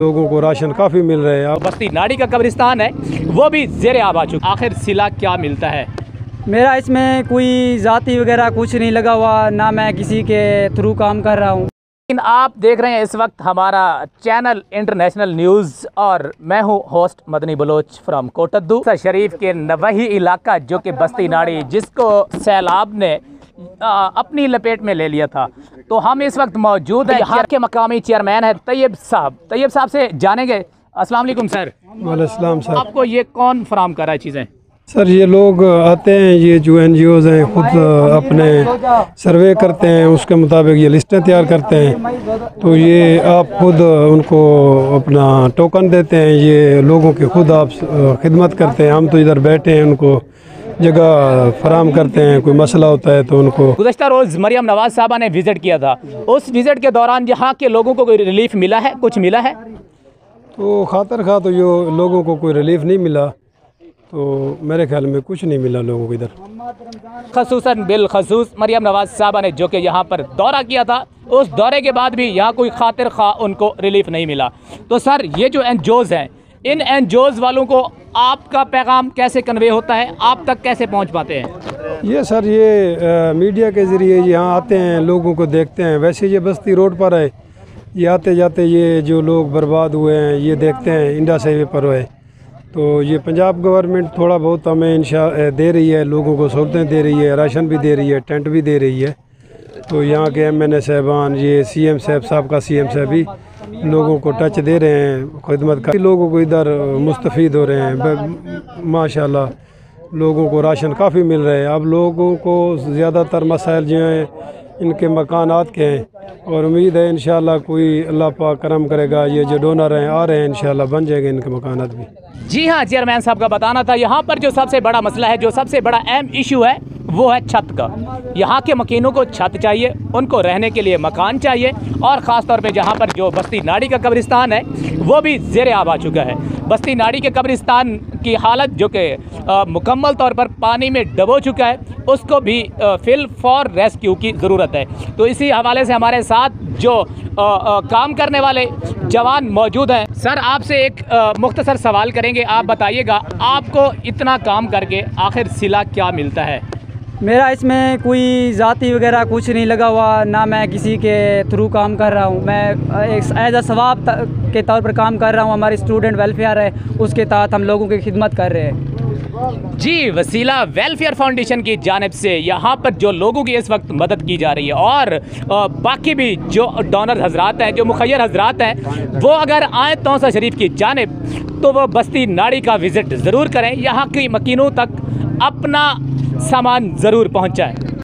लोगों को राशन काफ़ी मिल रहे हैं। बस्ती नाड़ी का कब्रिस्तान है वो भी ज़ेरे आब आ चुका। आखिर सिला क्या मिलता है? मेरा इसमें कोई ज़ाती वगैरह कुछ नहीं लगा हुआ, ना मैं किसी के थ्रू काम कर रहा हूँ। लेकिन आप देख रहे हैं इस वक्त हमारा चैनल इंटरनेशनल न्यूज़ और मैं हूँ host Madani Bloch from Kot Addu शरीफ के वही इलाका जो कि बस्ती नाड़ी, जिसको सैलाब ने अपनी लपेट में ले लिया था। तो हम इस वक्त मौजूद हैं, यहाँ के मकामी चेयरमैन है तैयब साहब से जानेंगे। अस्सलाम वालेकुम सर। वालेकुम सर। आपको ये कौन फराम कर रहा है चीज़ें? सर ये लोग आते हैं, ये जो NGOs हैं खुद अपने सर्वे करते हैं, उसके मुताबिक ये लिस्टें तैयार करते हैं। तो ये आप खुद उनको अपना टोकन देते हैं, ये लोगों की खुद आप खिदमत करते हैं। हम तो इधर बैठे हैं, उनको जगह फराम करते हैं, कोई मसला होता है तो उनको। गुज़श्ता रोज़ मरियम नवाज साहबा ने विज़िट किया था, उस विज़िट के दौरान यहाँ के लोगों को कोई रिलीफ मिला है, कुछ मिला है? तो खातर खा तो ये लोगों को कोई रिलीफ नहीं मिला, तो मेरे ख्याल में कुछ नहीं मिला लोगों को इधर। खसूसन बिलखसूस मरियम नवाज साहबा ने जो कि यहाँ पर दौरा किया था, उस दौरे के बाद भी यहाँ कोई खातिर खा उनको रिलीफ नहीं मिला। तो सर ये जो NGOs हैं, इन NGOs वालों को आपका पैगाम कैसे कन्वे होता है, आप तक कैसे पहुँच पाते हैं? ये सर ये मीडिया के ज़रिए यहाँ आते हैं, लोगों को देखते हैं। वैसे ये बस्ती रोड पर है, ये आते जाते ये जो लोग बर्बाद हुए हैं ये देखते हैं, इंडा हाईवे पर है। तो ये पंजाब गवर्नमेंट थोड़ा बहुत हमें दे रही है, लोगों को सहूलतें दे रही है, राशन भी दे रही है, टेंट भी दे रही है। तो यहाँ के MNA साहबान, ये CM साहब का CM साहब भी लोगों को टच दे रहे हैं, खिदमत का लोगों को इधर मुस्तफ़ीद हो रहे हैं। माशाल्लाह लोगों को राशन काफ़ी मिल रहे हैं। अब लोगों को ज़्यादातर मसाइल जो हैं इनके मकानात के हैं, और उम्मीद है इंशाल्लाह कोई अल्लाह पाक करम करेगा, ये जो डोनर हैं आ रहे हैं इंशाल्लाह बन जाएंगे इनके मकानात भी। जी हाँ, चेयरमैन साहब का बताना था, यहाँ पर जो सबसे बड़ा मसला है, जो सबसे बड़ा अहम इशू है वो है छत का। यहाँ के मकीनों को छत चाहिए, उनको रहने के लिए मकान चाहिए, और ख़ास तौर पे जहाँ पर जो बस्ती नाड़ी का कब्रिस्तान है वो भी ज़ेरे आब आ चुका है। बस्ती नाड़ी के कब्रिस्तान की हालत जो कि मुकम्मल तौर पर पानी में डबो चुका है, उसको भी फिल फॉर रेस्क्यू की ज़रूरत है। तो इसी हवाले से हमारे साथ जो काम करने वाले जवान मौजूद हैं। सर आपसे एक मुख्तसर सवाल करेंगे, आप बताइएगा आपको इतना काम करके आखिर सिला क्या मिलता है? मेरा इसमें कोई ज़ाती वगैरह कुछ नहीं लगा हुआ, ना मैं किसी के थ्रू काम कर रहा हूँ। मैं एक एज सवाब के तौर पर काम कर रहा हूँ। हमारी स्टूडेंट वेलफेयर है, उसके तहत हम लोगों की खिदमत कर रहे हैं। जी, वसीला वेलफेयर फाउंडेशन की जानिब से यहाँ पर जो लोगों की इस वक्त मदद की जा रही है, और बाकी भी जो डोनर हजरात हैं, जो मुखैर हजरात हैं, वो अगर आए तौसा शरीफ की जानिब तो वो बस्ती नाड़ी का विज़िट ज़रूर करें, यहाँ की मकीनों तक अपना सामान ज़रूर पहुँचाएँ।